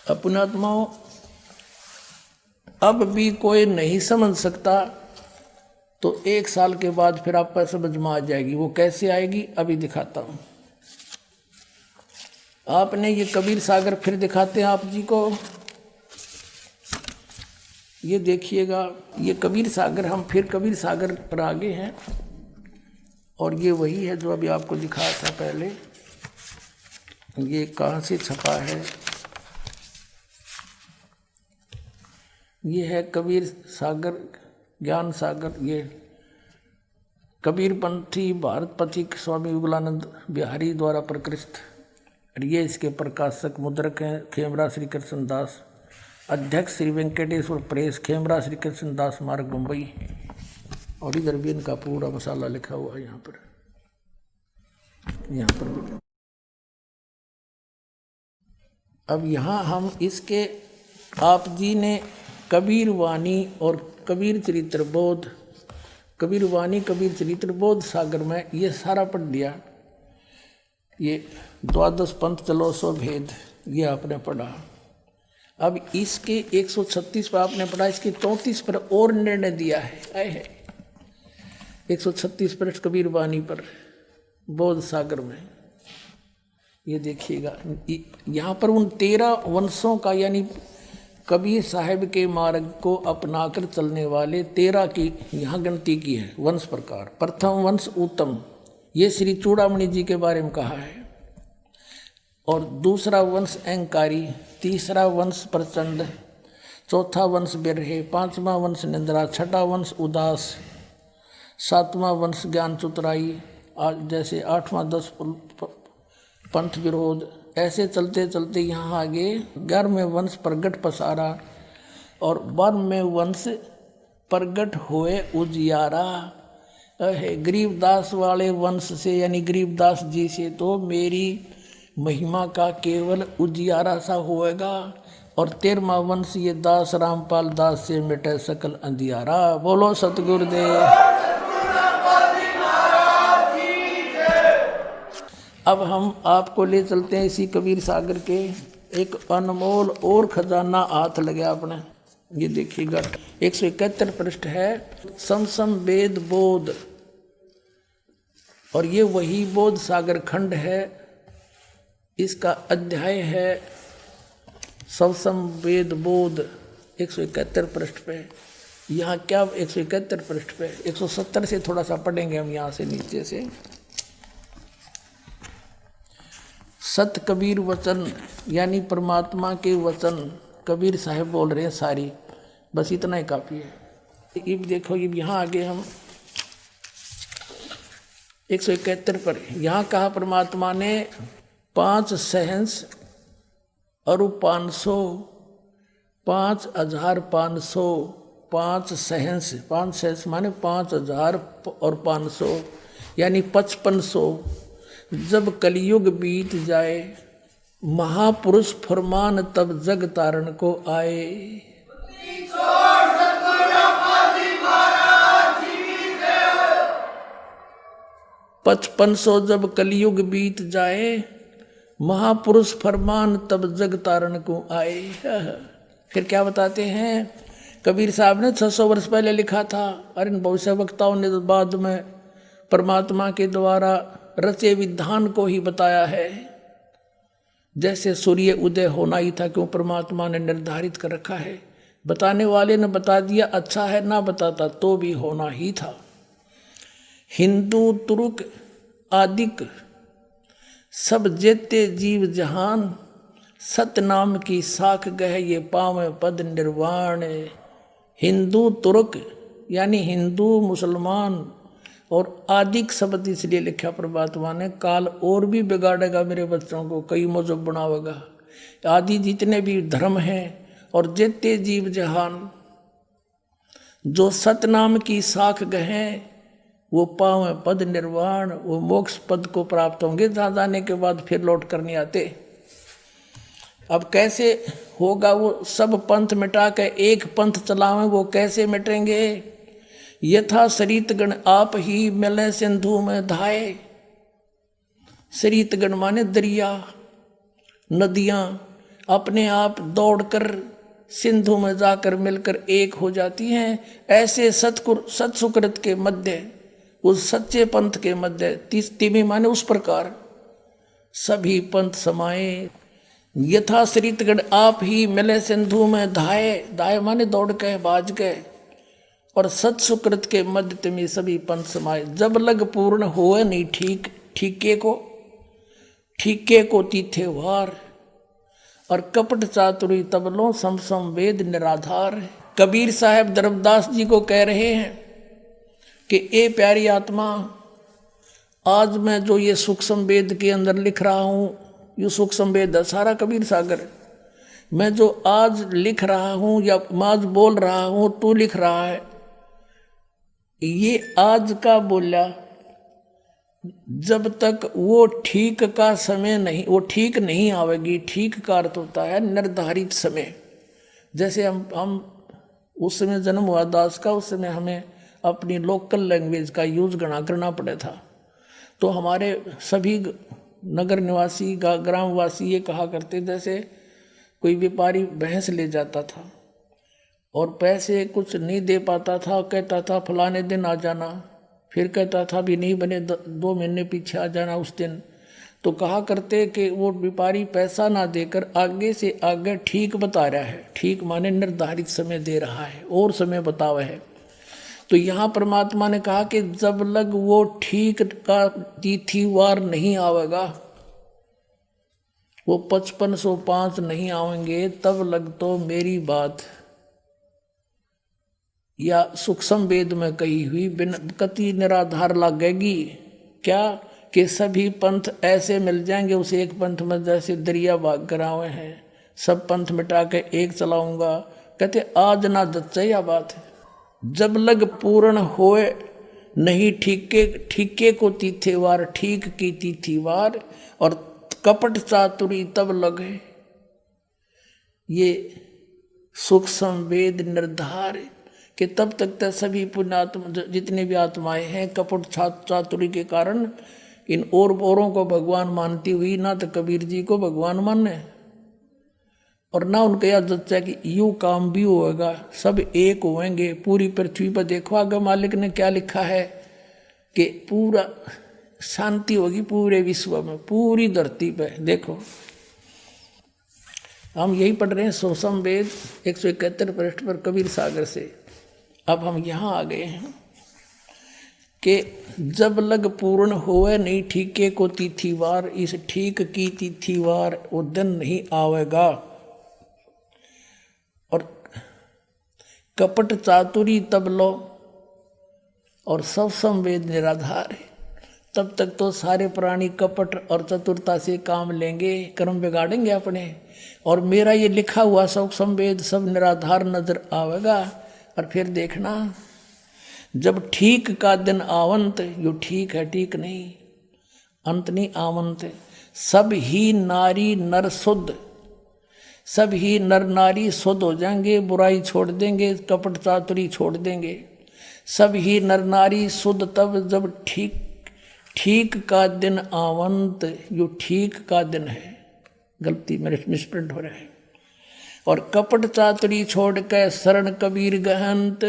अपनात्माओं, अब भी कोई नहीं समझ सकता तो 1 साल के बाद फिर आप पर समझ में आ जाएगी। वो कैसे आएगी अभी दिखाता हूँ। आपने ये कबीर सागर फिर दिखाते हैं आप जी को। ये देखिएगा, ये कबीर सागर, हम फिर कबीर सागर पर आगे हैं और ये वही है जो अभी आपको दिखाया था पहले। ये कहाँ से छपा है? ये है कबीर सागर, ज्ञान सागर। ये कबीरपंथी भारत पथिक स्वामी युगलानंद बिहारी द्वारा प्रकृष्ट। और ये इसके प्रकाशक मुद्रक हैं खेमरा श्री कृष्ण दास, अध्यक्ष श्री वेंकटेश्वर प्रेस, खेमरा श्री कृष्ण दास मार्ग, मुंबई। और इधर भी इनका पूरा मसाला लिखा हुआ है यहाँ पर भी। अब यहाँ हम इसके, आप जी ने कबीर वाणी और कबीर चरित्र बोध, कबीर वाणी कबीर चरित्र बोध सागर में ये सारा पढ़ लिया। ये 12 पंथ चलो सो भेद, ये आपने पढ़ा। अब इसके 136 पर आपने पढ़ा, इसके 34 पर और निर्णय दिया है 136 पृष्ठ कबीर वाणी पर बोध सागर में। ये देखिएगा, यहाँ पर उन 13 वंशों का, यानी कबीर साहब के मार्ग को अपनाकर चलने वाले 13 की यहाँ गिनती की है वंश प्रकार। प्रथम वंश उत्तम, ये श्री चूड़ामणि जी के बारे में कहा है। और दूसरा वंश अहंकारी, तीसरा वंश प्रचंड, चौथा वंश बिरहे, पांचवा वंश निंद्रा, छठा वंश उदास, सातवां वंश ज्ञान चतुराई, जैसे 8वां 10 पंथ विरोध। ऐसे चलते चलते यहाँ आगे 11वें वंश प्रगट पसारा और 12वें वंश प्रगट हुए उजियारा है। गरीबदास वाले वंश से, यानी गरीबदास जी से तो मेरी महिमा का केवल उजियारा सा होएगा। और 13वां वंश ये दास रामपाल दास से मिटे सकल अंधियारा। बोलो सतगुरुदेव। अब हम आपको ले चलते हैं इसी कबीर सागर के एक अनमोल और खजाना हाथ लगे आपने। ये देखिएगा 171 पृष्ठ है, समसम वेद बोध। और ये वही बोध सागर खंड है, इसका अध्याय है समसम वेद बोध 171 पृष्ठ पे। यहाँ क्या 171 पृष्ठ पे, 170 से थोड़ा सा पढ़ेंगे हम यहाँ से नीचे से। सत कबीर वचन, यानी परमात्मा के वचन कबीर साहब बोल रहे हैं सारी, बस इतना ही काफ़ी है। अब देखो, ये यहाँ आगे हम 171 पर यहाँ कहा परमात्मा ने 5 सहंस और 500, 5500, 5 सहंस, 5 सहंस माने 5000 और 500 यानी 5500। जब कलयुग बीत जाए महापुरुष फरमान तब जग तारण को आए। 5500 जब कलयुग बीत जाए महापुरुष फरमान तब जग तारण को आए। फिर क्या बताते हैं, कबीर साहब ने 600 वर्ष पहले लिखा था और इन भविष्य वक्ताओं ने बाद में परमात्मा के द्वारा रचे विधान को ही बताया है। जैसे सूर्य उदय होना ही था, क्यों परमात्मा ने निर्धारित कर रखा है। बताने वाले ने बता दिया, अच्छा है, ना बताता तो भी होना ही था। हिंदू तुर्क आदिक सब जेते जीव जहान, सतनाम की साख गह ये पावे पद निर्वाण। हिंदू तुर्क यानी हिंदू मुसलमान और आदिक शब्द इसलिए लिखा परमात्मा ने, काल और भी बिगाड़ेगा मेरे बच्चों को, कई मजहब बनावेगा। आदि जितने भी धर्म हैं और जेते जीव जहान, जो सतनाम की साख गहें वो पावे पद निर्वाण, वो मोक्ष पद को प्राप्त होंगे जहाँ जाने के बाद फिर लौट कर नहीं आते। अब कैसे होगा, वो सब पंथ मिटा के एक पंथ चलावें, वो कैसे मिटेंगे। यथा सरितगण आप ही मिले सिंधु में धाये। सरितगण माने दरिया, नदियाँ। अपने आप दौड़कर सिंधु में जाकर मिलकर एक हो जाती हैं। ऐसे सत्सुकृत के मध्य, उस सच्चे पंथ के मध्य, तिमी माने उस प्रकार सभी पंथ समाये। यथा श्रीतगढ़ आप ही मिले सिंधु में धाये, धाये माने दौड़ के बाज गए। और सत्सुकृत के मध्य तिमी सभी पंथ समाये। जब लग पूर्ण हुए नहीं ठीक, ठीके को तीथे वार। और कपट चातुरी तबलों समसम वेद निराधार। कबीर साहब धर्मदास जी को कह रहे हैं कि ए प्यारी आत्मा, आज मैं जो ये सूक्ष्म वेद के अंदर लिख रहा हूँ, ये सूक्ष्म वेद है सारा कबीर सागर। मैं जो आज लिख रहा हूँ या आज बोल रहा हूँ, तू लिख रहा है, ये आज का बोला, जब तक वो ठीक का समय नहीं, वो ठीक नहीं आवेगी। ठीक का अर्थ होता है निर्धारित समय। जैसे हम उस समय जन्म हुआ दास का, उस समय हमें अपनी लोकल लैंग्वेज का यूज करना पड़ा था। तो हमारे सभी नगर निवासी ग्रामवासी ये कहा करते, जैसे कोई व्यापारी भैंस ले जाता था और पैसे कुछ नहीं दे पाता था, कहता था फलाने दिन आ जाना, फिर कहता था भी नहीं बने 2 महीने पीछे आ जाना उस दिन। तो कहा करते कि वो व्यापारी पैसा ना देकर आगे से आगे ठीक बता रहा है। ठीक माने निर्धारित समय दे रहा है और समय बतावा है। तो यहाँ परमात्मा ने कहा कि जब लग वो ठीक का तिथिवार नहीं आवेगा, वो 5505 नहीं आवेंगे, तब लग तो मेरी बात या सूक्ष्म वेद में कही हुई बिन कति निराधार लगेगी। क्या कि सभी पंथ ऐसे मिल जाएंगे उस एक पंथ में, जैसे दरिया भाग करावे हैं, सब पंथ मिटा के एक चलाऊंगा। कहते आज ना जच्चे या बात है। जब लग पूर्ण होए नहीं ठीके को तीथेवार, ठीक की तीथीवार। और कपट चातुरी तब लगे, ये सूक्ष्म वेद निर्धार कि तब तक तो सभी पुण्यात्मा जितने भी आत्माएं हैं कपट चातुरी के कारण इन औरों को भगवान मानती हुई ना तो कबीर जी को भगवान माने और ना उनका यह जच्चा कि यूँ काम भी होगा, सब एक होंगे पूरी पृथ्वी पर। देखो आगे मालिक ने क्या लिखा है कि पूरा शांति होगी पूरे विश्व में, पूरी धरती पे। देखो हम यही पढ़ रहे हैं सूक्ष्म वेद 171 पृष्ठ पर कबीर सागर से। अब हम यहाँ आ गए हैं कि जब लग पूर्ण होए नहीं ठीके को तिथिवार, इस ठीक की तिथिवार वो दिन नहीं आवेगा। और कपट चातुरी तब लो और सब संवेद निराधार है। तब तक तो सारे प्राणी कपट और चतुरता से काम लेंगे, कर्म बिगाड़ेंगे अपने, और मेरा ये लिखा हुआ सब संवेद सब निराधार नजर आवेगा। और फिर देखना जब ठीक का दिन आवंत, यो ठीक है ठीक नहीं, अंत नहीं आवंत, सब ही नारी नर शुद्ध, सब ही नर नारी शुद्ध हो जाएंगे, बुराई छोड़ देंगे, कपट चातुरी छोड़ देंगे। सब ही नर नारी शुद्ध तब जब ठीक का दिन आवंत, यो ठीक का दिन है, गलती मेरे मिसप्रिंट हो रहा है। और कपट चातुरी छोड़ के शरण कबीर गहंत।